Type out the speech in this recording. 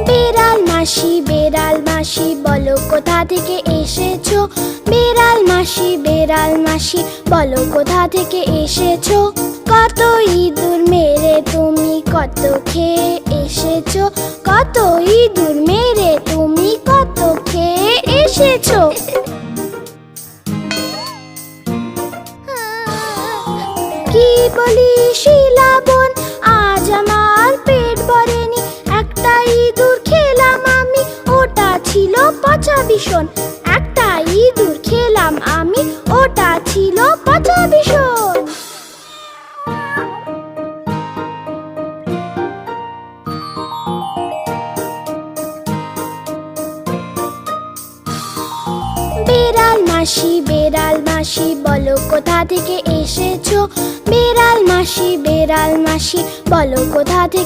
বেড়াল মাসি বলো কোথা থেকে এসেছো? বেড়াল মাসি বলো কোথা থেকে এসেছো? কত ইঁদুর মেরে তুমি কত খেয়ে এসেছো? কত ইঁদুর মেরে তুমি কত খেয়ে এসেছো? কি বলি শিলা বোন, আজ আমার পেট ভরেনি। একটা ইঁদুর খেলাম আমি, ওটা ছিল পচা ভীষণ। একটা ইঁদুর খেলাম আমি, ওটা ছিল পচা ভীষণ। বেড়াল মাসি বলো কোথা থেকে এসেছো? বেড়াল মাসি বলো কোথা থেকে